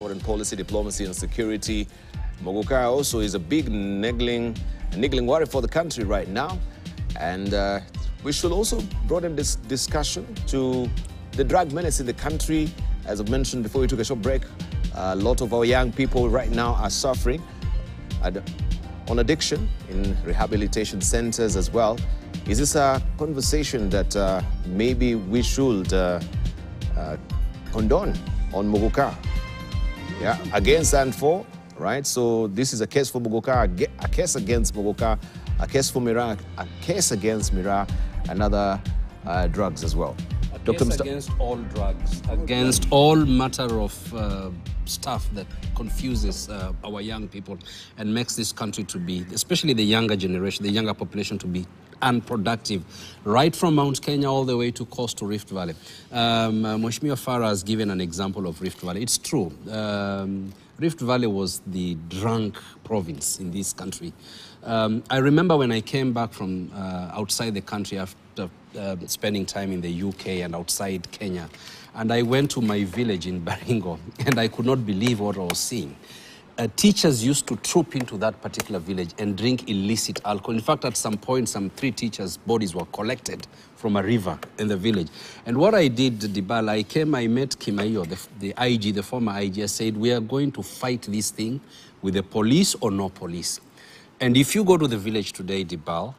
Foreign policy, diplomacy and security. Muguka also is a big niggling worry for the country right now. And we should also broaden this discussion to the drug menace in the country. As I mentioned before we took a short break, a lot of our young people right now are suffering on addiction in rehabilitation centers as well. Is this a conversation that maybe we should condone on Muguka? Yeah, against and for, right? So this is a case for Muguka, a case against Muguka, a case for Mira, a case against Mira, and other drugs as well. A case against all drugs, against all matter of stuff that confuses our young people and makes this country to be, especially the younger generation, the younger population, to be unproductive, right from Mount Kenya all the way to coast to Rift Valley. Mheshimiwa Farah has given an example of Rift Valley. It's true. Rift Valley was the drunk province in this country. I remember when I came back from outside the country after spending time in the UK and outside Kenya, and I went to my village in Baringo, and I could not believe what I was seeing. Teachers used to troop into that particular village and drink illicit alcohol. In fact, at some point, some 3 teachers' bodies were collected from a river in the village. And what I did, Dibala, I met Kimaiyo, the IG, the former IG. I said, we are going to fight this thing with the police or no police. And if you go to the village today, Dibal,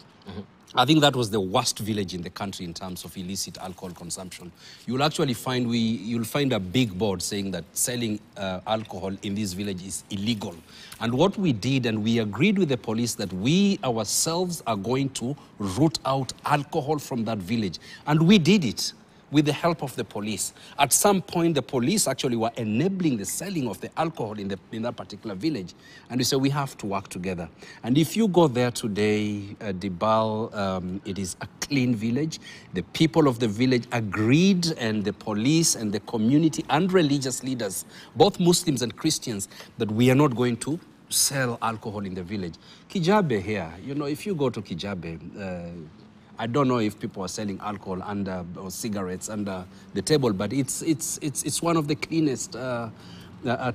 I think that was the worst village in the country in terms of illicit alcohol consumption. You'll actually find you'll find a big board saying that selling alcohol in this village is illegal. And what we did, and we agreed with the police that we ourselves are going to root out alcohol from that village. And we did it with the help of the police. At some point, the police actually were enabling the selling of the alcohol in that particular village. And we said, we have to work together. And if you go there today, Dibal, it is a clean village. The people of the village agreed, and the police and the community and religious leaders, both Muslims and Christians, that we are not going to sell alcohol in the village. Kijabe here, you know, if you go to Kijabe, I don't know if people are selling alcohol or cigarettes under the table, but it's one of the cleanest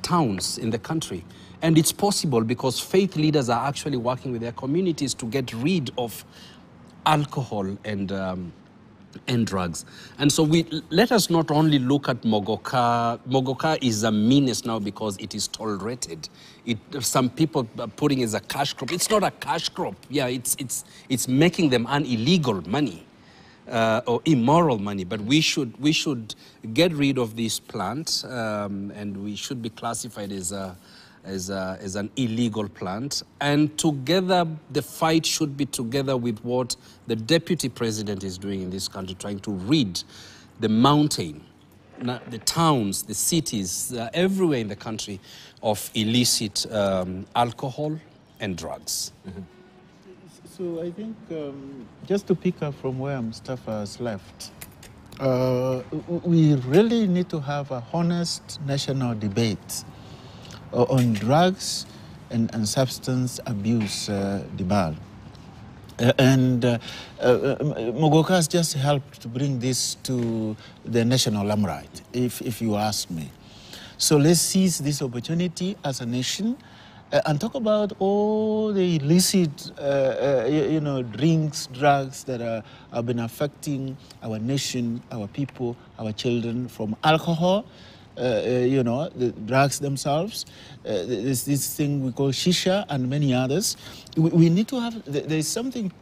towns in the country. And it's possible because faith leaders are actually working with their communities to get rid of alcohol and drugs. And so let us not only look at Muguka. Muguka is a menace now because it is tolerated. Some people are putting it as a cash crop. It's not a cash crop. Yeah, it's making them earn illegal money or immoral money. But we should get rid of this plant, and we should be classified as an illegal plant. And together, the fight should be together with what the deputy president is doing in this country, trying to rid the mountain, the towns, the cities, everywhere in the country of illicit alcohol and drugs. So I think, just to pick up from where Mustafa has left, we really need to have a honest national debate on drugs and substance abuse, Dibal. Muguka has just helped to bring this to the national limelight, if you ask me. So let's seize this opportunity as a nation and talk about all the illicit, drinks, drugs that have been affecting our nation, our people, our children, from alcohol, the drugs themselves, this thing we call shisha and many others. We need to have, there's something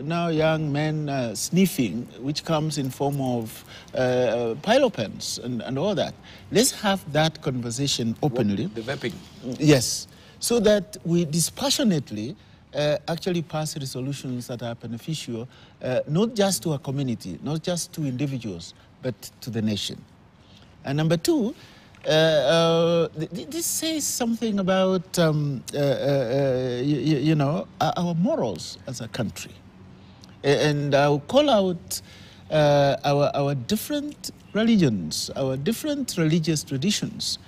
now young men sniffing, which comes in form of pilopens and all that. Let's have that conversation openly. The vaping. Yes, so that we dispassionately actually pass resolutions that are beneficial, not just to a community, not just to individuals, but to the nation. And number 2, this says something about, our morals as a country. And I'll call out our different religions, our different religious traditions.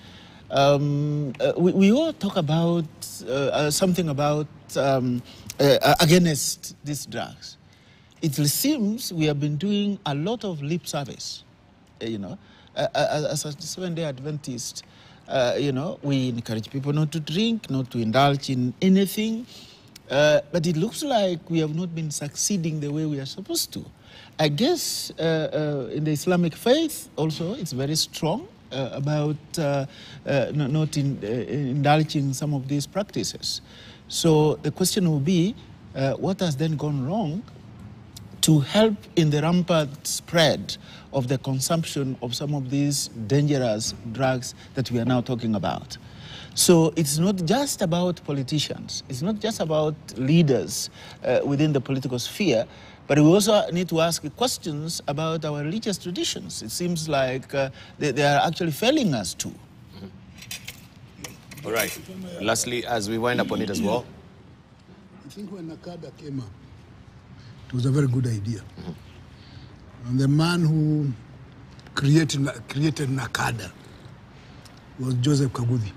We all talk about something about against these drugs. It seems we have been doing a lot of lip service, as a Seventh-day Adventist, You know, we encourage people not to drink, not to indulge in anything. But it looks like we have not been succeeding the way we are supposed to. I guess in the Islamic faith also, it's very strong about not indulging some of these practices. So the question will be, what has then gone wrong to help in the rampant spread of the consumption of some of these dangerous drugs that we are now talking about? So it's not just about politicians, it's not just about leaders within the political sphere, but we also need to ask questions about our religious traditions. It seems like they are actually failing us too. All right. Lastly, as we wind up on it as well. I think when Nakada came up, it was a very good idea. And the man who created Nakada was Joseph Kaguthi.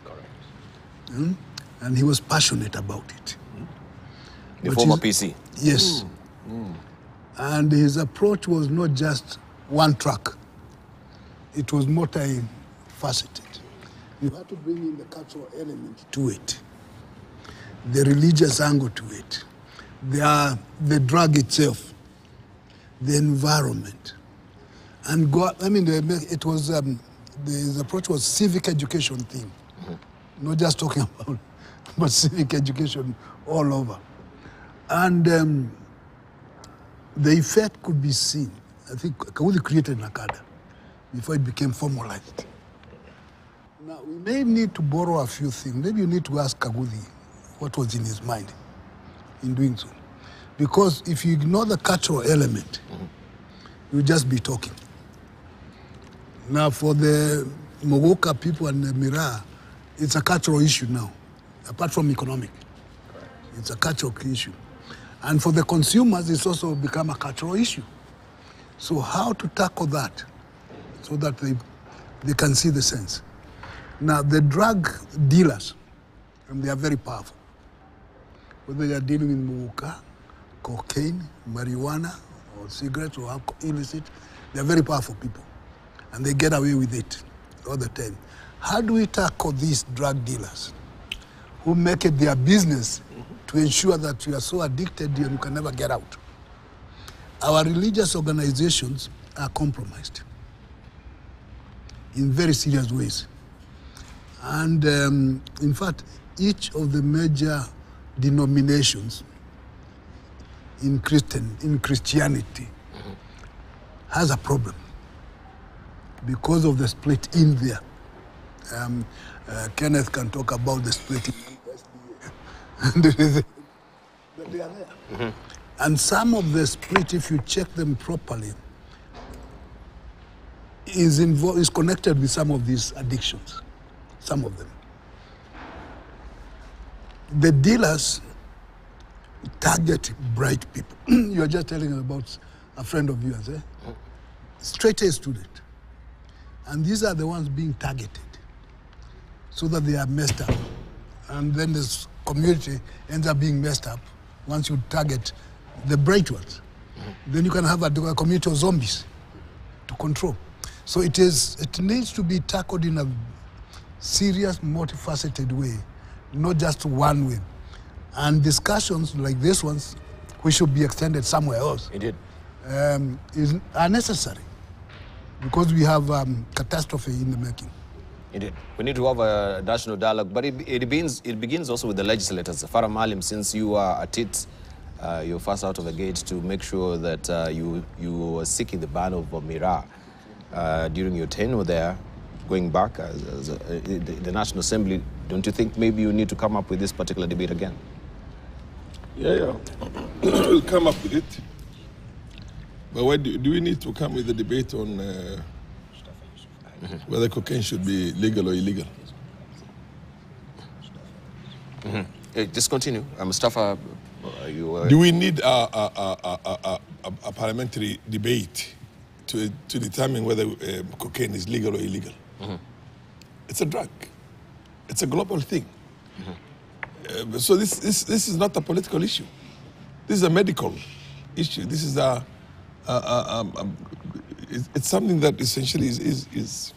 Correct. And he was passionate about it. The former PC. Yes. And his approach was not just one track. It was multifaceted. You had to bring in the cultural element to it, the religious angle to it, the drug itself, the environment. And it was, the approach was civic education thing. Not just talking about, but civic education all over. And the effect could be seen. I think Kaguthi created Nakada before it became formalized. Now, we may need to borrow a few things. Maybe you need to ask Kaguthi what was in his mind in doing so. Because if you ignore the cultural element, you'll just be talking. Now, for the Muguka people and the Miraa, it's a cultural issue now, apart from economic. It's a cultural issue. And for the consumers, it's also become a cultural issue. So how to tackle that so that they can see the sense? Now, the drug dealers, and they are very powerful. Whether they are dealing in muguka, cocaine, marijuana, or cigarettes, or alcohol, illicit, they are very powerful people. And they get away with it all the time. How do we tackle these drug dealers who make it their business to ensure that you are so addicted and you can never get out? Our religious organizations are compromised in very serious ways. And in fact, each of the major denominations in Christianity has a problem because of the split in there. Kenneth can talk about the split in SDA. But they are there. And some of the split, if you check them properly, is connected with some of these addictions. Some of them. The dealers target bright people. You are just telling us about a friend of yours, eh? Straight A student. And these are the ones being targeted so that they are messed up. And then this community ends up being messed up once you target the bright ones. Then you can have a community of zombies to control. So it needs to be tackled in a serious, multifaceted way, not just one way. And discussions like this ones, which should be extended somewhere else, are necessary because we have catastrophe in the making. Indeed. We need to have a national dialogue, but it begins also with the legislators. Farah Maalim, since you are at it, you're first out of the gate to make sure that you are seeking the ban of Miraa during your tenure there, going back as the National Assembly. Don't you think maybe you need to come up with this particular debate again? Yeah. We'll come up with it. But why do we need to come with a debate on whether cocaine should be legal or illegal? Just continue. Mustafa, do we need a parliamentary debate to determine whether cocaine is legal or illegal? It's a drug. It's a global thing. So this is not a political issue. This is a medical issue. This is it's something that essentially is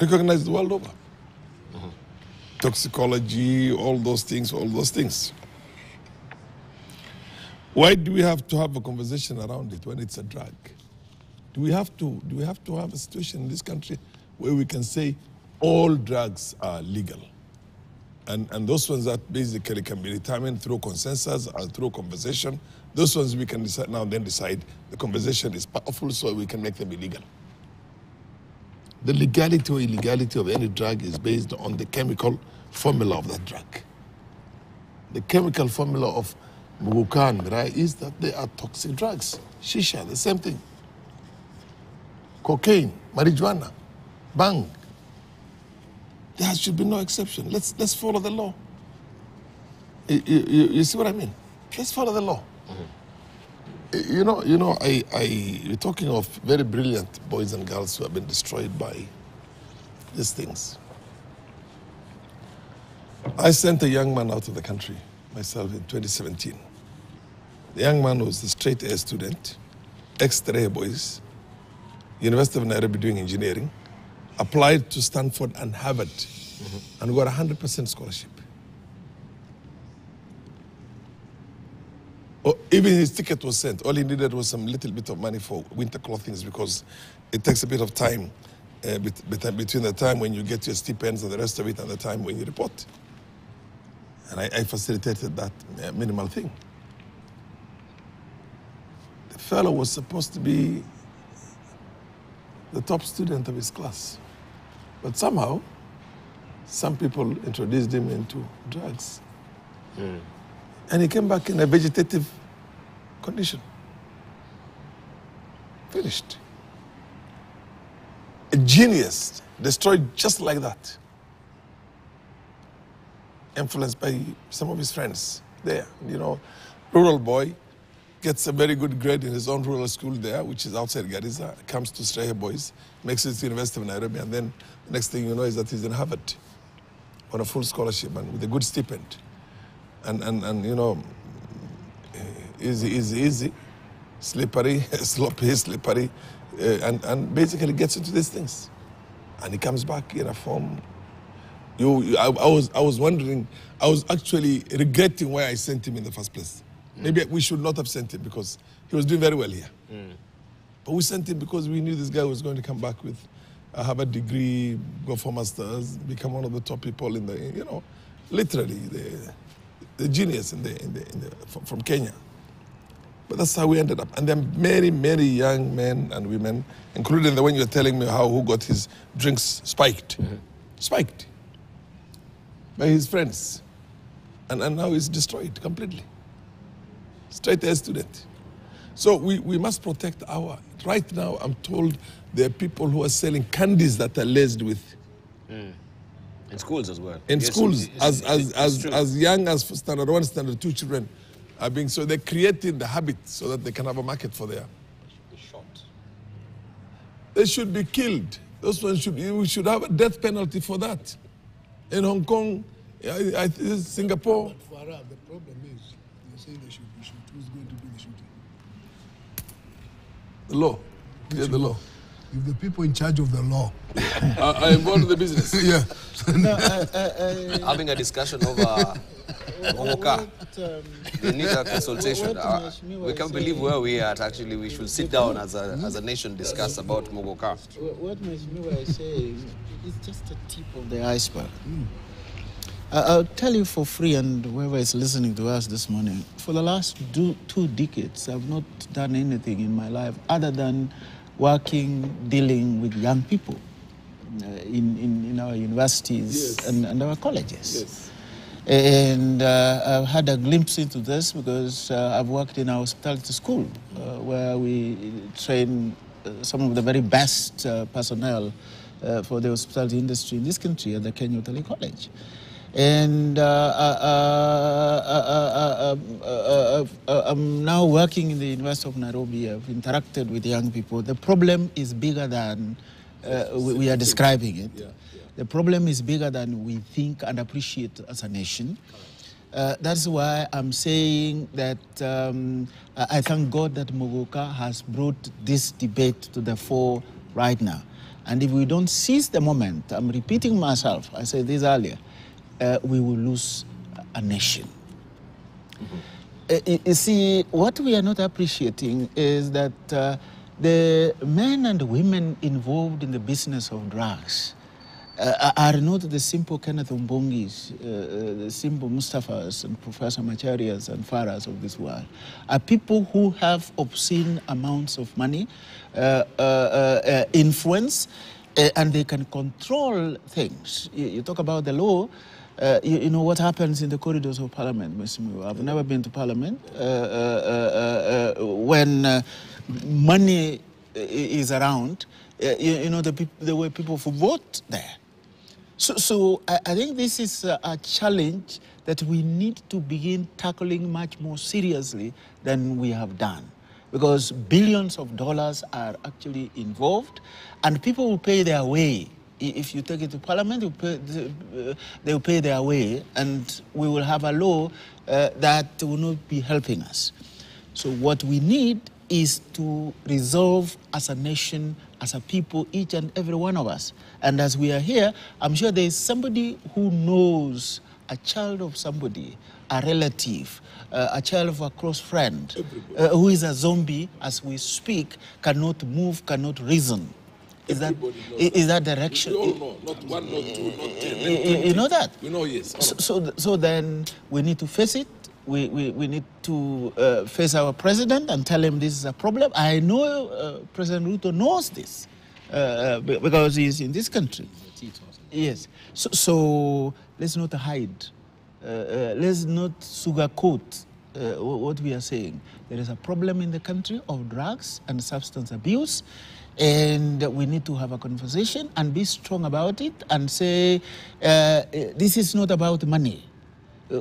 recognized the world over. Toxicology, all those things. Why do we have to have a conversation around it when it's a drug? Do we have to have a situation in this country where we can say all drugs are legal? And those ones that basically can be determined through consensus or through conversation, those ones we can decide now and then decide the conversation is powerful so we can make them illegal. The legality or illegality of any drug is based on the chemical formula of that drug. The chemical formula of muguka and mirai is that they are toxic drugs. Shisha, the same thing. Cocaine, marijuana, bang. There should be no exception. Let's follow the law. You see what I mean? Let's follow the law. You're talking of very brilliant boys and girls who have been destroyed by these things. I sent a young man out of the country myself in 2017. The young man was a straight A student, ex-Terehe boys, University of Nairobi doing engineering, applied to Stanford and Harvard, and got 100% scholarship. Even his ticket was sent. All he needed was some little bit of money for winter clothing because it takes a bit of time between the time when you get your stipends and the rest of it and the time when you report. And I facilitated that minimal thing. The fellow was supposed to be the top student of his class. But somehow, some people introduced him into drugs. And he came back in a vegetative condition. Finished. A genius, destroyed just like that. Influenced by some of his friends there. Rural boy, gets a very good grade in his own rural school there, which is outside Garissa, comes to Terehe boys, makes it to the University of Nairobi, and then the next thing you know is that he's in Harvard on a full scholarship and with a good stipend. And easy, slippery, sloppy, slippery, and basically gets into these things. And he comes back in a form. I was wondering, I was actually regretting why I sent him in the first place. Maybe we should not have sent him because he was doing very well here. But we sent him because we knew this guy was going to come back with a Harvard degree, go for masters, become one of the top people in the, literally the genius from Kenya. But that's how we ended up. And then many, many young men and women, including the one you're telling me who got his drinks spiked. Spiked by his friends. And now he's destroyed completely. Straight A student. So we must protect our... Right now, I'm told there are people who are selling candies that are laced with... In schools as well. In yes, schools, as young as standard 1, standard 2 children are being... So they're creating the habit so that they can have a market for their... Be shot. They should be killed. Those ones we should have a death penalty for that. In Hong Kong, Singapore... But Farah, the problem is, you're saying they should shoot. Who's going to do the shooting? The law. Yeah, the law. If the people in charge of the law... are involved in the business. Yeah. Having a discussion over muguka. We need a consultation. We can't believe where we are. Actually, we should sit down as a nation, discuss about muguka. What Mheshimiwa is saying is just the tip of the iceberg. I'll tell you for free, and whoever is listening to us this morning, for the last 2 decades, I've not done anything in my life other than dealing with young people in our universities and our colleges. Yes. And I've had a glimpse into this because I've worked in our hospitality school where we train some of the very best personnel for the hospitality industry in this country at the Kenya Hotel College. And I'm now working in the University of Nairobi. I've interacted with young people. The problem is bigger than we are describing it. Yeah. The problem is bigger than we think and appreciate as a nation. That's why I'm saying that I thank God that muguka has brought this debate to the fore right now. And if we don't seize the moment, I'm repeating myself, I said this earlier, we will lose a nation. You see, what we are not appreciating is that the men and women involved in the business of drugs are not the simple Kenneth Mbongis, the simple Mustafas and Professor Macharias and Faras of this world, are people who have obscene amounts of money, influence, and they can control things. You talk about the law. You know what happens in the corridors of Parliament, Mr. Miwa. I've never been to Parliament. When money is around, you know the way people vote there. So I think this is a challenge that we need to begin tackling much more seriously than we have done, because billions of dollars are actually involved, and people will pay their way. If you take it to Parliament, they will pay their way, and we will have a law that will not be helping us. So what we need is to resolve as a nation, as a people, each and every one of us. And as we are here, I'm sure there is somebody who knows a child of somebody, a relative, a child of a close friend, who is a zombie as we speak, cannot move, cannot reason. Is that direction? We all know, not one, not two, not 10. You know that? We know, yes. So then we need to face it. We need to face our president and tell him this is a problem. I know President Ruto knows this because he's in this country. Yes. So let's not hide. Let's not sugarcoat what we are saying. There is a problem in the country of drugs and substance abuse, and we need to have a conversation and be strong about it and say this is not about money.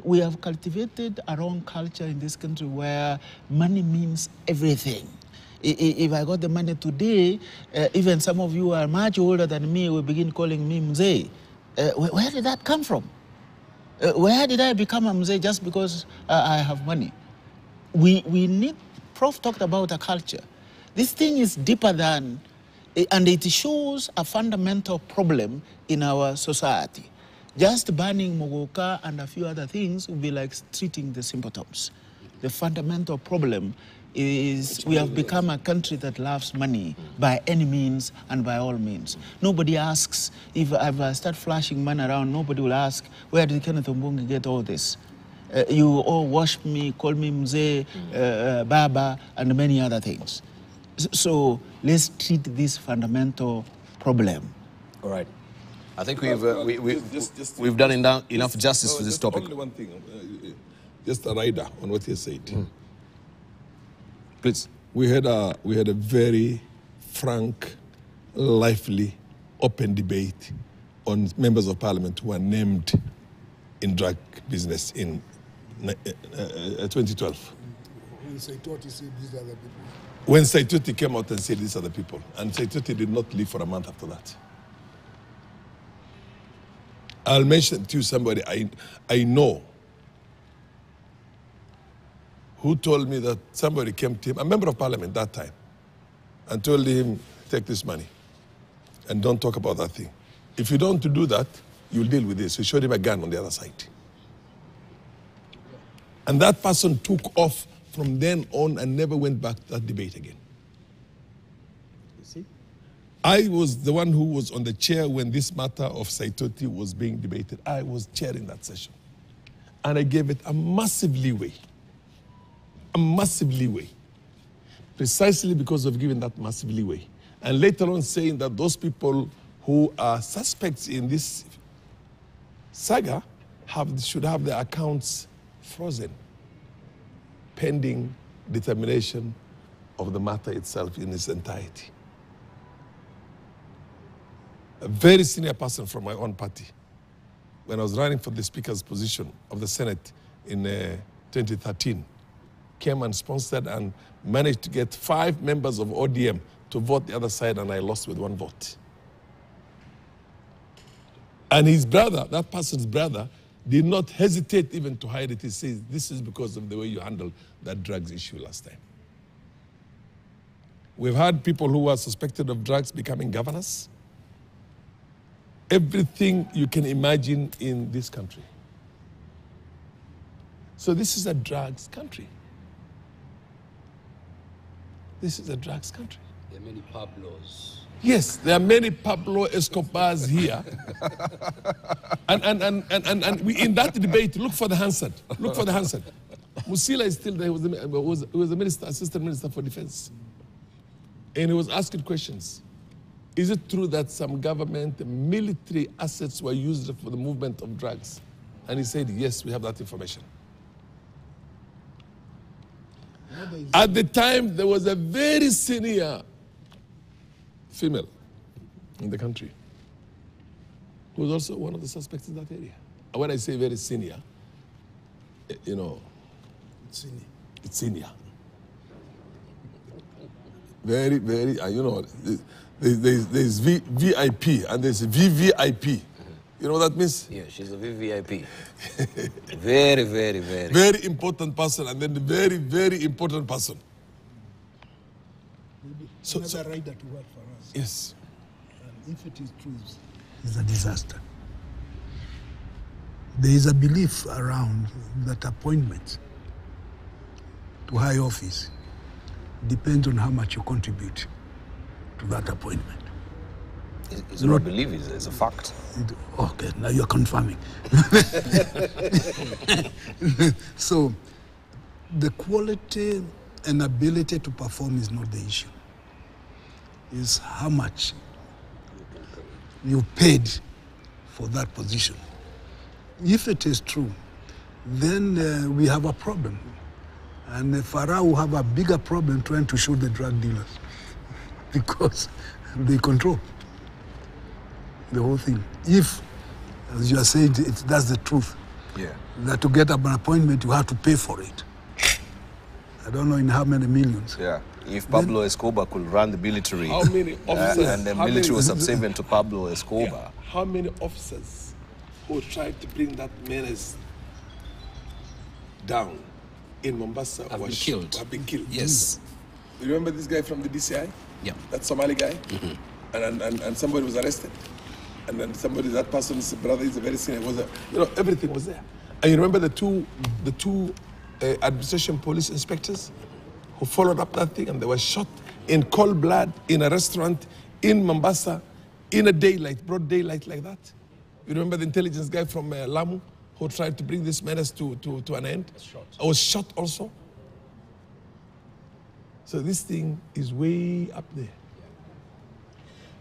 We have cultivated a wrong culture in this country where money means everything. If I got the money today, even some of you are much older than me will begin calling me Mzee. Where did that come from? Where did I become a Mzee just because I have money? We need, Prof talked about a culture. This thing is deeper than, and it shows a fundamental problem in our society. Just banning muguka and a few other things would be like treating the symptoms. The fundamental problem is we have become a country that loves money by any means and by all means. Nobody asks, if I start flashing money around, nobody will ask, where did Kenneth Mbongi get all this? You all wash me, call me Mzee, Baba, and many other things. So let's treat this fundamental problem. All right. I think we've done enough justice to this topic. Only one thing, just a rider on what you said. Please. We had a very frank, lively, open debate on members of parliament who were named in drug business in 2012. When Saitoti said these are the people. When Saitoti came out and said these are the people, and Saitoti did not leave for a month after that. I'll mention to you somebody I know who told me that somebody came to him, a member of parliament that time, and told him, take this money and don't talk about that thing. If you don't do that, you'll deal with this. He showed him a gun on the other side. And that person took off from then on and never went back to that debate again. I was the one who was on the chair when this matter of Saitoti was being debated. I was chairing that session. And I gave it a massive leeway. A massive leeway. Precisely because of giving that massive leeway. And later on saying that those people who are suspects in this saga should have their accounts frozen, pending determination of the matter itself in its entirety. A very senior person from my own party, when I was running for the Speaker's position of the Senate in 2013, came and sponsored and managed to get 5 members of ODM to vote the other side, and I lost with 1 vote. And his brother, that person's brother, did not hesitate even to hide it. He says, this is because of the way you handled that drugs issue last time. We've had people who were suspected of drugs becoming governors. everything you can imagine in this country. So this is a drugs country. This is a drugs country. There are many Pablos. Yes, there are many Pablo Escobars here. and we, in that debate, look for the Hansard. Look for the Hansard. Musila is still there. He was the minister, assistant minister for defense. And he was asking questions. Is it true that some government military assets were used for the movement of drugs? And he said, yes, we have that information. At the time, there was a very senior female in the country who was also one of the suspects in that area. And when I say very senior, you know, it's senior. Very, very, you know, there's VIP and there's VVIP. You know what that means? Yeah, she's a VVIP. Very, very, very. Very important person, and then the very, very important person. So rider to work for us. Yes. And if it is true, it's a disaster. There is a belief around that appointment to high office depends on how much you contribute to that appointment. It's not belief, it's a fact. Okay, now you're confirming. So, the quality and ability to perform is not the issue. It's how much you paid for that position. If it is true, then we have a problem. And Farah will have a bigger problem trying to shoot the drug dealers because they control the whole thing. If, as you are saying, that's the truth, that to get an appointment, you have to pay for it. I don't know in how many millions. Yeah. If Pablo Escobar could run the military, how many officers, and the military was subservient to Pablo Escobar. Yeah. How many officers who tried to bring that menace down in Mombasa have been killed? Yes. You remember this guy from the DCI? Yeah. That Somali guy? And somebody was arrested. And then that person's brother is a very senior, you know, everything was there. And you remember the two administration police inspectors who followed up that thing, and they were shot in cold blood in a restaurant in Mombasa in a daylight, broad daylight like that. You remember the intelligence guy from Lamu who tried to bring this menace to an end? I was shot also. So this thing is way up there.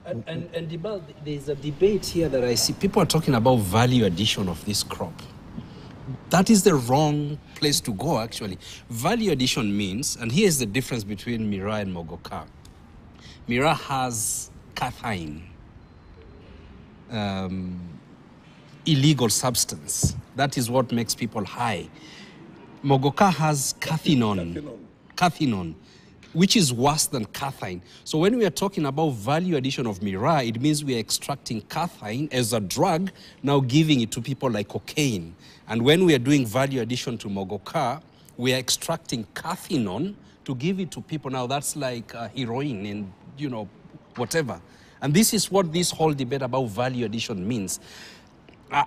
And Dibal, there's a debate here that I see. People are talking about value addition of this crop. That is the wrong place to go, actually. Value addition means, and here's the difference between Miraa and Mogoka. Miraa has caffeine, illegal substance. That is what makes people high. Mogoka has cathinone, which is worse than caffeine. So when we are talking about value addition of Miraa, it means we are extracting caffeine as a drug, now giving it to people like cocaine. And when we are doing value addition to Mogoka, we are extracting cathinone to give it to people. Now that's like heroin and, you know, whatever. And this is what this whole debate about value addition means.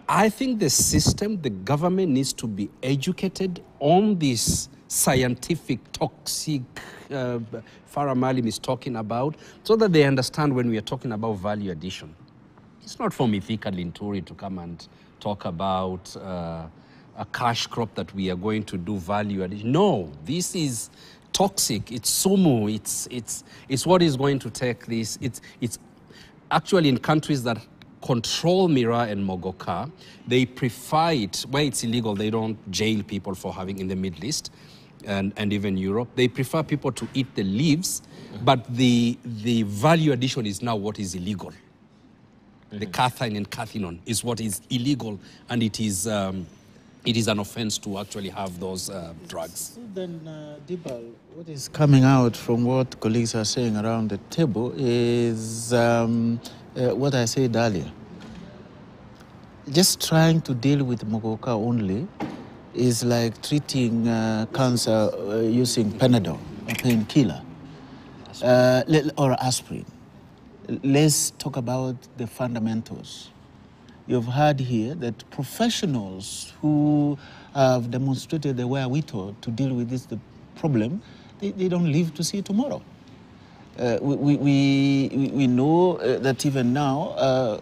I think the system, the government needs to be educated on this scientific, toxic Farah Malim is talking about, so that they understand when we are talking about value addition. It's not for Mithika Linturi to come and talk about a cash crop that we are going to do value addition. No, this is toxic. It's sumu. It's what is going to take this. It's actually in countries that control Miraa and Mogoka, they prefer it where it's illegal. They don't jail people for having in the Middle East. And even Europe, they prefer people to eat the leaves, but the value addition is now what is illegal. The caffeine and cathinone is what is illegal, and it is an offense to actually have those drugs. So then, Dibal, what is coming out from what colleagues are saying around the table is what I said earlier. Just trying to deal with Mogoka only is like treating cancer using Panadol, a painkiller, or aspirin. Let's talk about the fundamentals you've heard here that professionals who have demonstrated the wherewithal to deal with this problem, they don't live to see tomorrow. We know that even now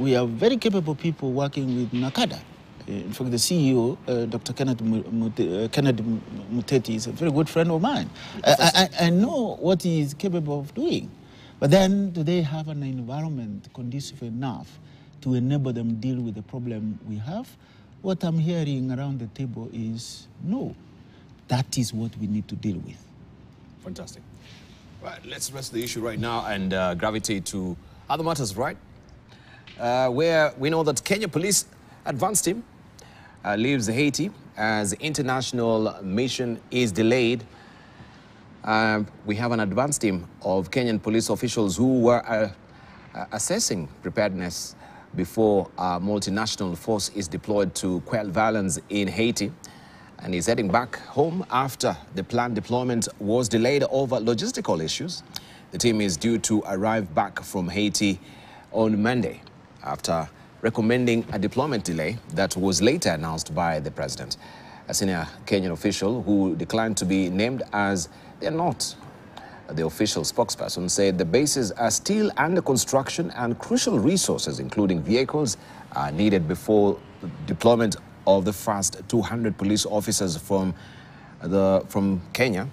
we have very capable people working with Nakada. In fact, the CEO, Dr. Kenneth Muteti, is a very good friend of mine. I know what he is capable of doing. But then, do they have an environment conducive enough to enable them deal with the problem we have? What I'm hearing around the table is no. That is what we need to deal with. Fantastic. Right, let's rest the issue right now and gravitate to other matters, right? Where we know that Kenya Police Advance Team leaves Haiti as the international mission is delayed. We have an advance team of Kenyan police officials who were assessing preparedness before a multinational force is deployed to quell violence in Haiti, and is heading back home after the planned deployment was delayed over logistical issues. The team is due to arrive back from Haiti on Monday after recommending a deployment delay that was later announced by the president. A senior Kenyan official who declined to be named, as they're not the official spokesperson, said the bases are still under construction and crucial resources, including vehicles, are needed before the deployment of the first 200 police officers from Kenya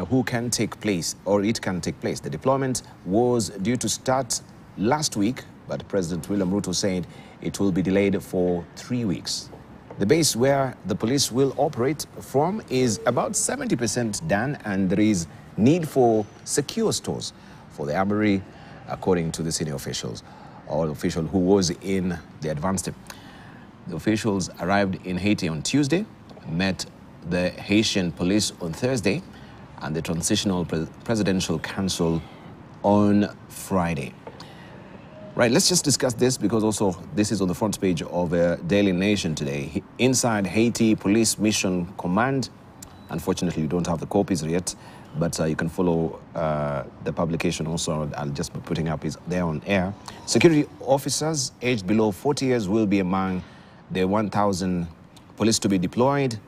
who can take place, or it can take place. The deployment was due to start last week, but President William Ruto said it will be delayed for 3 weeks. The base where the police will operate from is about 70% done, and there is need for secure stores for the armory, according to the senior officials, or the official who was in the advance team. The officials arrived in Haiti on Tuesday, met the Haitian police on Thursday, and the Transitional Presidential Council on Friday. Right, let's just discuss this because also this is on the front page of Daily Nation today. Inside Haiti Police Mission Command, unfortunately you don't have the copies yet, but you can follow the publication also. I'll just be putting up is there on air. Security officers aged below 40 years will be among the 1,000 police to be deployed.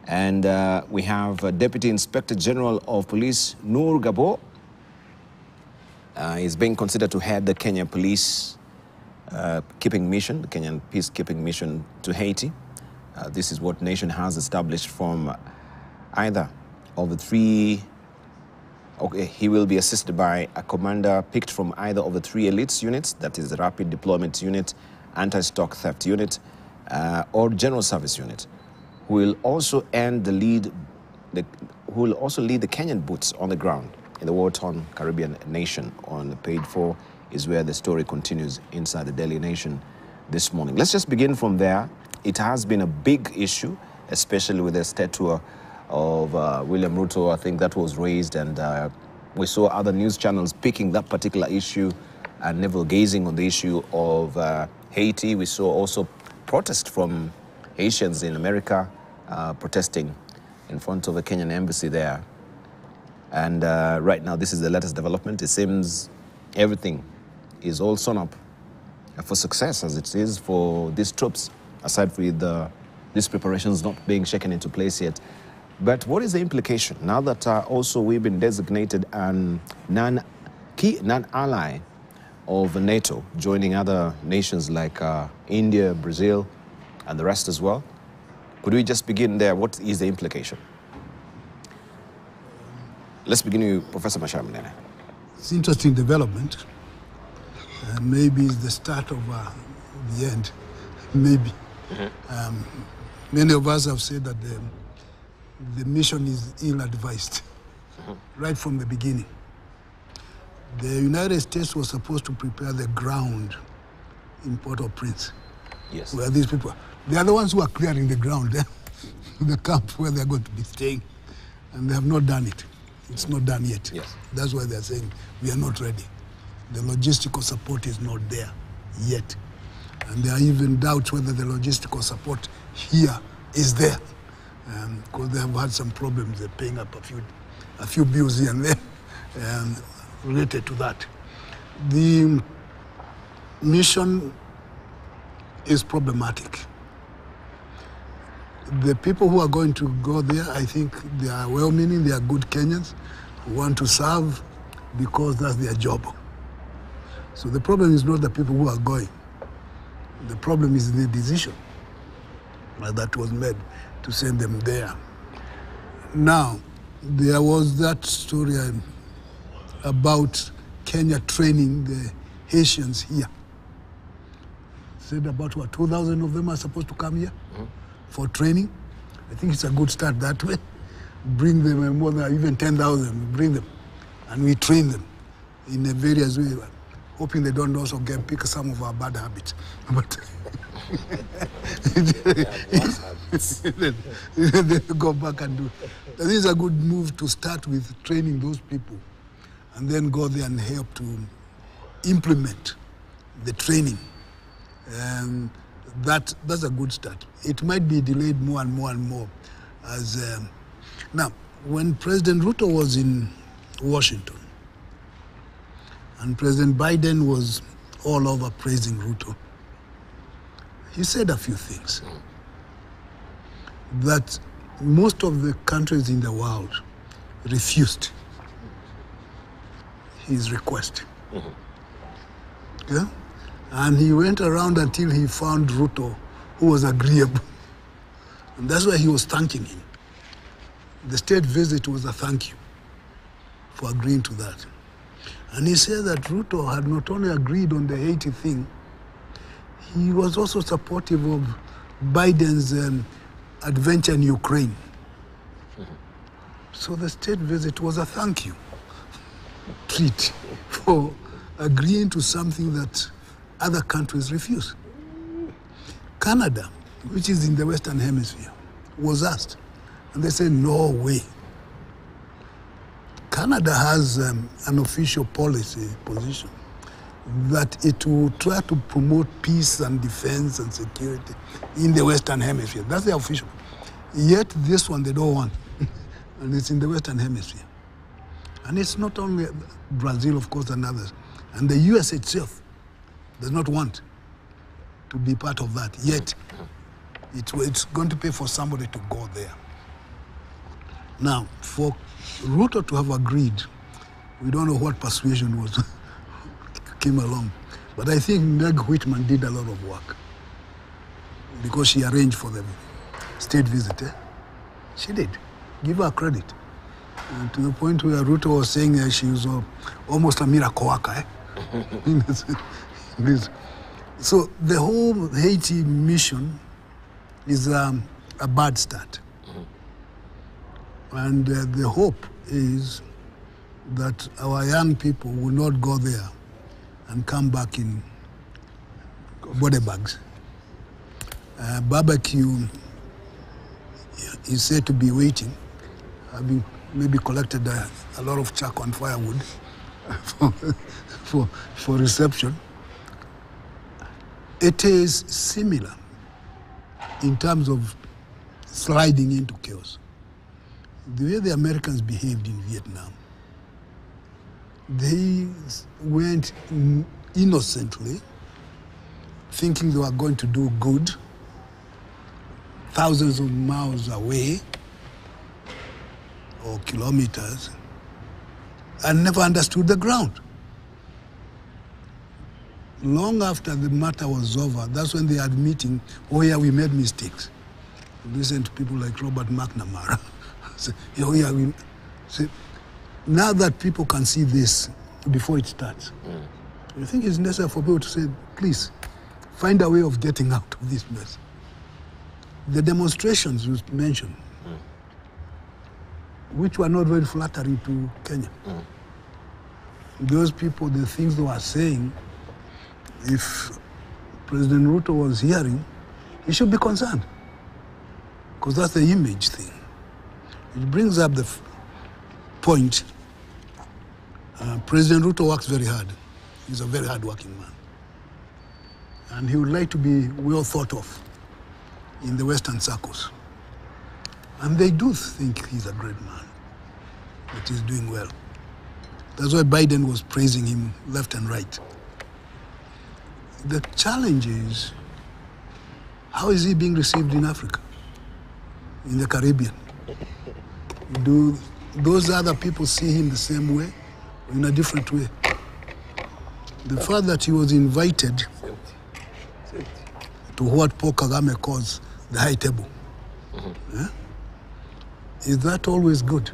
And we have Deputy Inspector General of Police Noor Gabo is being considered to head the Kenya Police keeping mission, the Kenyan peacekeeping mission to Haiti. This is what nation has established from either of the three. Okay, he will be assisted by a commander picked from either of the three elites units, that is the Rapid Deployment Unit, Anti-Stock Theft Unit, or General Service Unit, who will also lead the Kenyan boots on the ground in the war-torn Caribbean nation. On page 4 is where the story continues inside the Daily Nation this morning. Let's just begin from there. It has been a big issue, especially with the stature of William Ruto. I think that was raised, and we saw other news channels picking that particular issue and navel-gazing on the issue of Haiti. We saw also protest from Haitians in America protesting in front of the Kenyan embassy there. And right now, this is the latest development. It seems everything is all sewn up for success, as it is for these troops, aside from these preparations not being shaken into place yet. But what is the implication now that also we've been designated a non-ally of NATO, joining other nations like India, Brazil, and the rest as well? Could we just begin there? What is the implication? Let's begin with Professor Mashamunene. It's an interesting development. Maybe it's the start of the end. Maybe. Many of us have said that the mission is ill-advised right from the beginning. The United States was supposed to prepare the ground in Port-au-Prince. Yes. Where these people, they are the ones who are clearing the ground there, the camp where they're going to be staying, and they have not done it. It's not done yet. Yes. That's why they're saying we are not ready. The logistical support is not there yet. And there are even doubts whether the logistical support here is there. Because they have had some problems. They're paying up a few bills here and there related to that. The mission is problematic. The people who are going to go there, I think they are well-meaning, they are good Kenyans who want to serve because that's their job. So the problem is not the people who are going. The problem is the decision that was made to send them there. Now, there was that story about Kenya training the Haitians here. Said about 2,000 of them are supposed to come here for training. I think it's a good start that way. Bring them, and more than even 10,000, bring them, and we train them in a various way, hoping they don't also pick some of our bad habits. But they go back and do. This is a good move to start with training those people, and then go there and help to implement the training. That's a good start. It might be delayed more and more and more. Now, when President Ruto was in Washington, and President Biden was all over praising Ruto, he said a few things. That most of the countries in the world refused his request. Yeah? And he went around until he found Ruto, who was agreeable. And that's why he was thanking him. The state visit was a thank you for agreeing to that. And he said that Ruto had not only agreed on the Haiti thing, he was also supportive of Biden's adventure in Ukraine. So the state visit was a thank you treat for agreeing to something that other countries refuse. Canada, which is in the Western Hemisphere, was asked, and they said, no way. Canada has an official policy position that it will try to promote peace and defense and security in the Western Hemisphere. That's the official. Yet this one they don't want, and it's in the Western Hemisphere. And it's not only Brazil, of course, and others. And the US itself does not want to be part of that. Yet, it's going to pay for somebody to go there. Now, for Ruto to have agreed, we don't know what persuasion was came along. But I think Meg Whitman did a lot of work because she arranged for the state visit. She did. Give her credit. To the point where Ruto was saying she was almost a miracle worker. So the whole Haiti mission is a bad start. And the hope is that our young people will not go there and come back in body bags. Barbecue is said to be waiting, having maybe collected a lot of charcoal and firewood for reception. It is similar in terms of sliding into chaos. The way the Americans behaved in Vietnam, they went innocently, thinking they were going to do good, thousands of miles away, or kilometers, and never understood the ground. Long after the matter was over, that's when they are admitting, oh yeah, we made mistakes. Listen to people like Robert McNamara. Say, oh yeah, now that people can see this before it starts, I think it's necessary for people to say, please, find a way of getting out of this mess. The demonstrations you mentioned, which were not very flattering to Kenya. Those people, the things they were saying, if President Ruto was hearing, he should be concerned, because that's the image thing. It brings up the point. President Ruto works very hard. He's a very hard-working man. And he would like to be well thought of in the Western circles. And they do think he's a great man, that he's doing well. That's why Biden was praising him left and right. The challenge is How is he being received in Africa, in the Caribbean? Do those other people see him the same way or in a different way? The fact that he was invited to what Paul Kagame calls the high table, is that always good?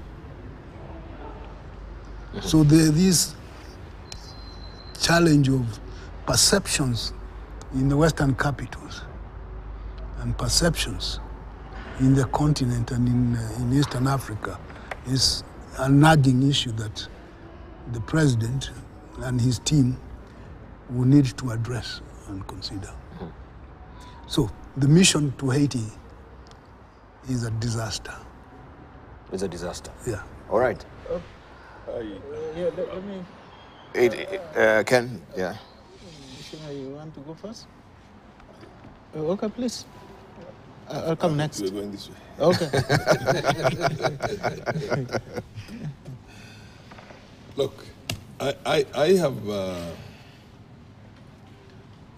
So there is this challenge of perceptions in the Western capitals and perceptions in the continent and in Eastern Africa is a nagging issue that the president and his team will need to address and consider. So the mission to Haiti is a disaster. It's a disaster. Yeah. All right. Yeah, let me... Ken, yeah. You want to go first? Okay, please. I'll come next. We're going this way. Okay. Look, I have a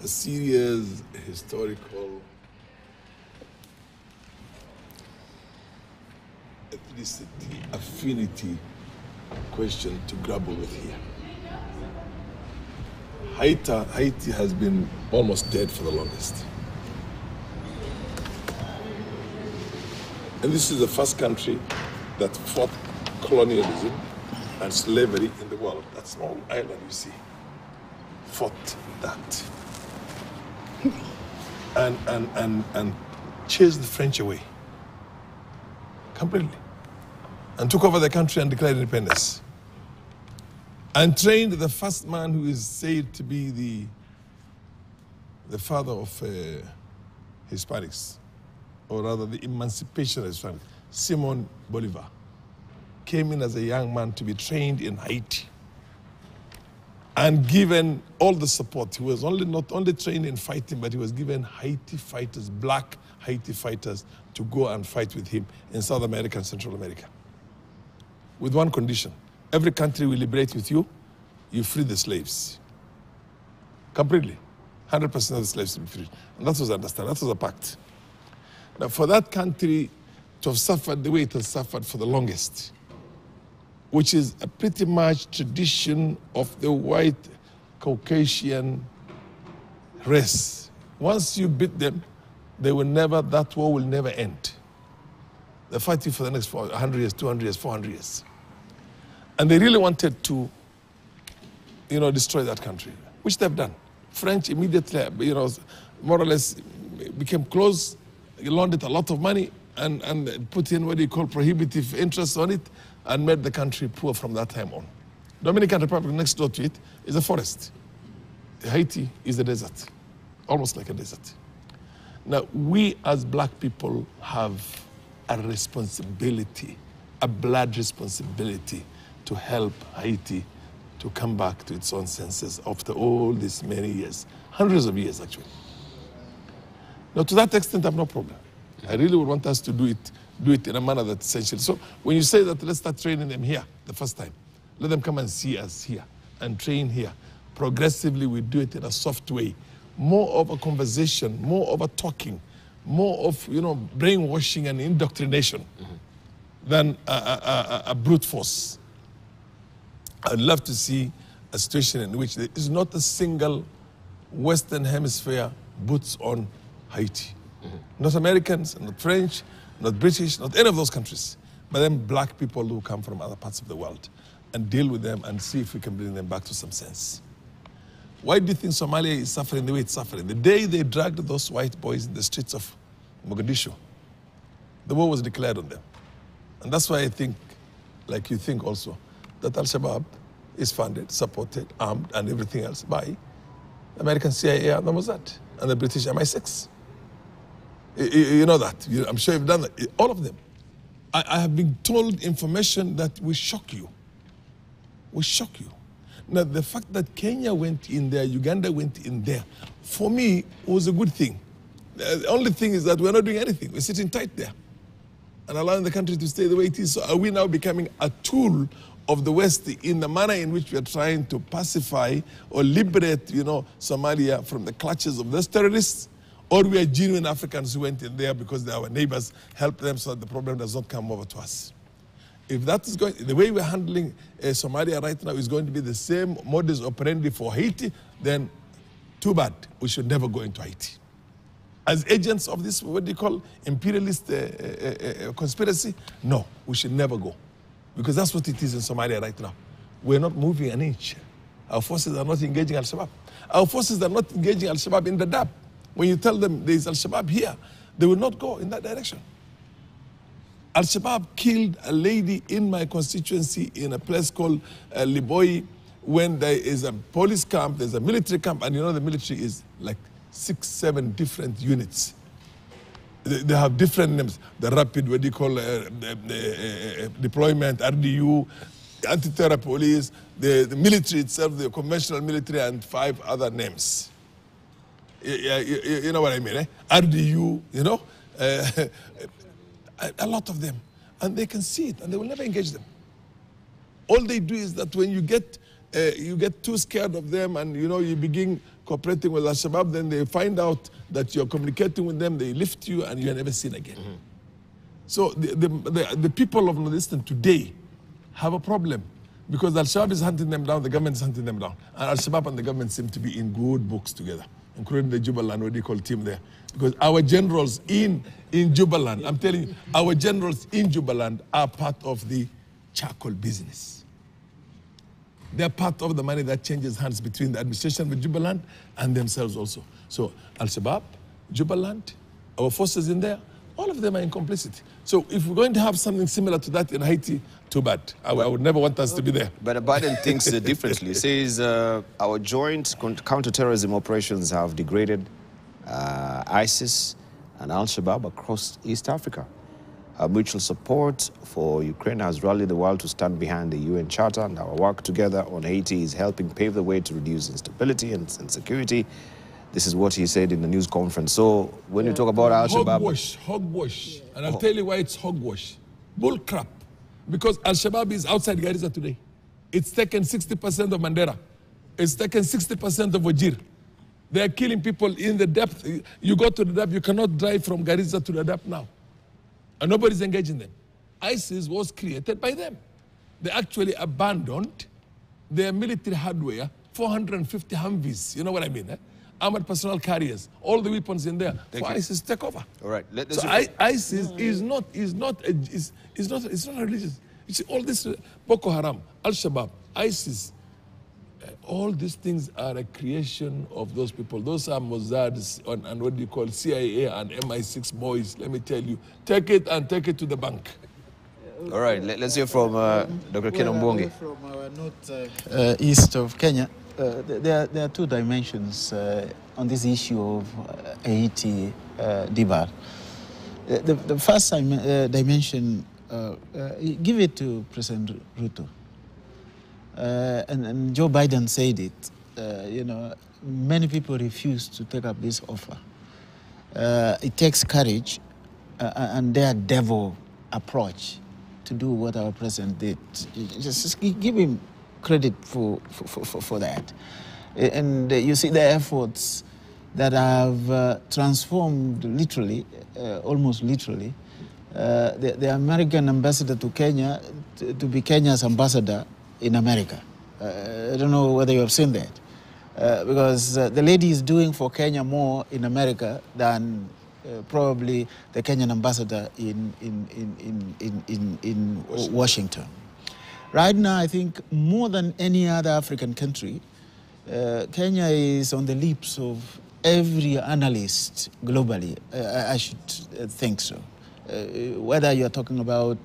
serious historical ethnicity, affinity question to grapple with here. Haiti has been almost dead for the longest. And this is the first country that fought colonialism and slavery in the world. That small island you see fought that. and chased the French away completely. And took over the country and declared independence. And trained the first man who is said to be the father of Hispanics, or rather the emancipation of Hispanics, Simon Bolivar. Came in as a young man to be trained in Haiti and given all the support. He was not only trained in fighting, but he was given Haiti fighters, black Haiti fighters, to go and fight with him in South America and Central America. With one condition: every country will liberate with you, you free the slaves. Completely. 100% of the slaves will be freed. And that was understood. That was a pact. Now, for that country to have suffered the way it has suffered for the longest, which is a pretty much tradition of the white Caucasian race. Once you beat them, that war will never end. They're fighting for the next 100 years, 200 years, 400 years. And they really wanted to, destroy that country, which they've done. French immediately, more or less became close, laundered a lot of money and put in what you call prohibitive interest on it and made the country poor from that time on. Dominican Republic next door to it is a forest. Haiti is a desert, almost like a desert. Now, we as black people have a responsibility, a blood responsibility to help Haiti to come back to its own senses after all these many years, hundreds of years actually. Now, to that extent, I have no problem. I really would want us to do it in a manner that's essential. So when you say that let's start training them here the first time, let them come and see us here and train here. Progressively, we do it in a soft way. More of a conversation, more of a talking, more of brainwashing and indoctrination than a brute force. I'd love to see a situation in which there is not a single Western Hemisphere boots on Haiti. Not Americans, not French, not British, not any of those countries, but then black people who come from other parts of the world, and deal with them and see if we can bring them back to some sense. Why do you think Somalia is suffering the way it's suffering? The day they dragged those white boys in the streets of Mogadishu, the war was declared on them. And that's why I think, like you think also, that Al-Shabaab is funded, supported, armed, and everything else by the American CIA and the Mossad and the British MI6. You know that. I'm sure you've done that. All of them. I have been told information that will shock you. Will shock you. Now, the fact that Kenya went in there, Uganda went in there, for me, was a good thing. The only thing is that we're not doing anything. We're sitting tight there and allowing the country to stay the way it is. So are we now becoming a tool of the West in the manner in which we are trying to pacify or liberate, Somalia from the clutches of those terrorists? Or we are genuine Africans who went in there because our neighbors helped them so that the problem does not come over to us. If that is going, the way we're handling Somalia right now is going to be the same modus operandi for Haiti, then too bad. We should never go into Haiti. As agents of this, what do you call, imperialist conspiracy? No, we should never go. Because that's what it is in Somalia right now. We're not moving an inch. Our forces are not engaging Al-Shabaab. Our forces are not engaging Al-Shabaab in the Dab. When you tell them there's Al-Shabaab here, they will not go in that direction. Al-Shabaab killed a lady in my constituency in a place called Liboi, when there is a police camp, there's a military camp, and you know the military is like 6, 7 different units. They have different names. The rapid, what do you call, deployment, RDU, anti-terror police, the military itself, the conventional military, and 5 other names. You know what I mean, eh? RDU, you know? A lot of them. And they can see it, and they will never engage them. All they do is that when you get too scared of them and, you know, you begin cooperating with Al-Shabaab, then they find out that you're communicating with them, they lift you, and you're never seen again. Mm-hmm. So the people of Northeastern today have a problem because Al-Shabaab is hunting them down, the government is hunting them down. And Al-Shabaab and the government seem to be in good books together, including the Jubaland, what do you call, team there. Because our generals in Jubaland, I'm telling you, our generals in Jubaland are part of the charcoal business. They're part of the money that changes hands between the administration with Jubaland and themselves also. So Al-Shabaab, Jubaland, our forces in there, all of them are in complicity. So if we're going to have something similar to that in Haiti, too bad. I would never want us to be there. But Biden thinks differently. He says our joint counterterrorism operations have degraded ISIS and Al-Shabaab across East Africa. Our mutual support for Ukraine has rallied the world to stand behind the UN Charter, and our work together on Haiti is helping pave the way to reduce instability and security. This is what he said in the news conference. So when you talk about Al-Shabaab... Hogwash. And I'll tell you why it's hogwash. Bull crap. Because Al-Shabaab is outside Garissa today. It's taken 60% of Mandera. It's taken 60% of Wajir. They are killing people in the depth. You go to the depth, you cannot drive from Garissa to the depth now. And nobody's engaging them. ISIS was created by them. They actually abandoned their military hardware, 450 Humvees, you know what I mean, eh? Armored personnel carriers, all the weapons in there, for ISIS to take over. All right. So ISIS is not religious. You see, all this, Boko Haram, Al-Shabaab, ISIS, all these things are a creation of those people. Those are Mossad's and what do you call CIA and MI6 boys. Let me tell you, take it and take it to the bank. All right, let's hear from Dr. Kenombonge. From our north east of Kenya, there are 2 dimensions on this issue of Haiti debate. The first dimension, give it to President Ruto. And Joe Biden said it, you know, many people refuse to take up this offer. It takes courage and their devil approach to do what our president did. Just give him credit for that. And you see the efforts that have transformed literally, almost literally, the American ambassador to Kenya to be Kenya's ambassador in America. I don't know whether you have seen that. Because the lady is doing for Kenya more in America than probably the Kenyan ambassador in Washington. Right now, I think more than any other African country, Kenya is on the lips of every analyst globally. I should think so. Whether you're talking about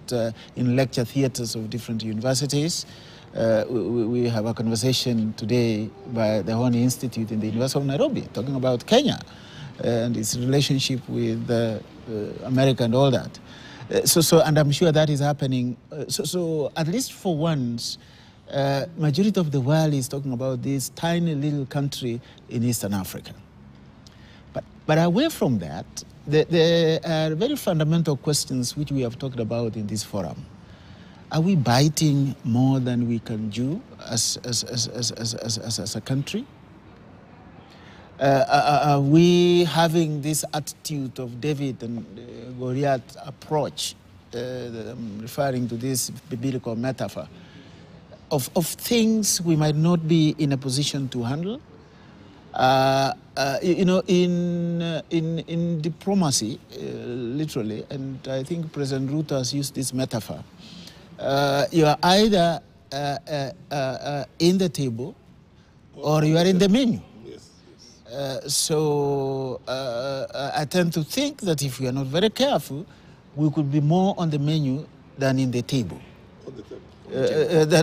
in lecture theaters of different universities, we have a conversation today by the Horn Institute in the University of Nairobi talking about Kenya and its relationship with America and all that. And I'm sure that is happening. So at least for once, majority of the world is talking about this tiny little country in Eastern Africa. But away from that, there are very fundamental questions which we have talked about in this forum. Are we biting more than we can chew as a country? Are we having this attitude of David and Goliath approach, I'm referring to this biblical metaphor, of things we might not be in a position to handle? You know, in diplomacy, literally, and I think President Ruto has used this metaphor, you are either in the table or you are in the menu. So I tend to think that if we are not very careful, we could be more on the menu than in the table. On the table.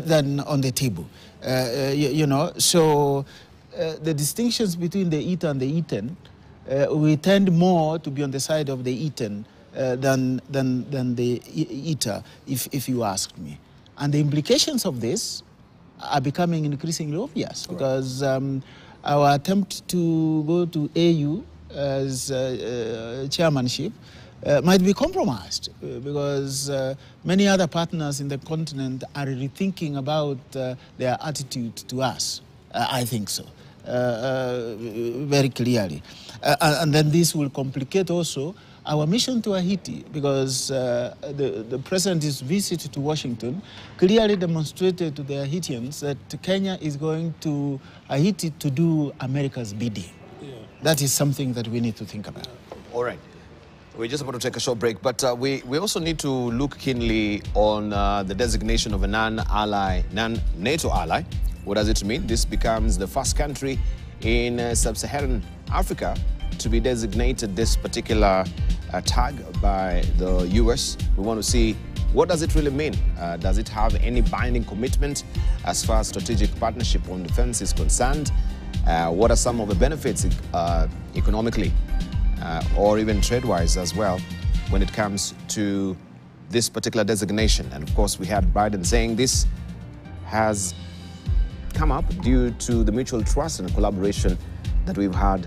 Than on the table. You know, so the distinctions between the eater and the eaten, we tend more to be on the side of the eaten than the eater, if you asked me. And the implications of this are becoming increasingly obvious, because our attempt to go to AU as chairmanship might be compromised, because many other partners in the continent are rethinking about their attitude to us. I think so, very clearly. And then this will complicate also our mission to Haiti, because the President's visit to Washington clearly demonstrated to the Haitians that Kenya is going to Haiti to do America's bidding. Yeah. That is something that we need to think about. All right. We're just about to take a short break, but we also need to look keenly on the designation of a non-ally, non-NATO ally. What does it mean? This becomes the first country in sub-Saharan Africa to be designated this particular tag by the US. We want to see, what does it really mean? Does it have any binding commitment as far as strategic partnership on defense is concerned? What are some of the benefits economically or even trade-wise as well when it comes to this particular designation? And of course, we had Biden saying this has come up due to the mutual trust and collaboration that we've had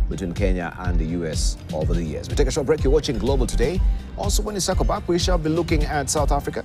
between Kenya and the US over the years. We take a short break. You're watching Global Today. Also, when you circle back, we shall be looking at South Africa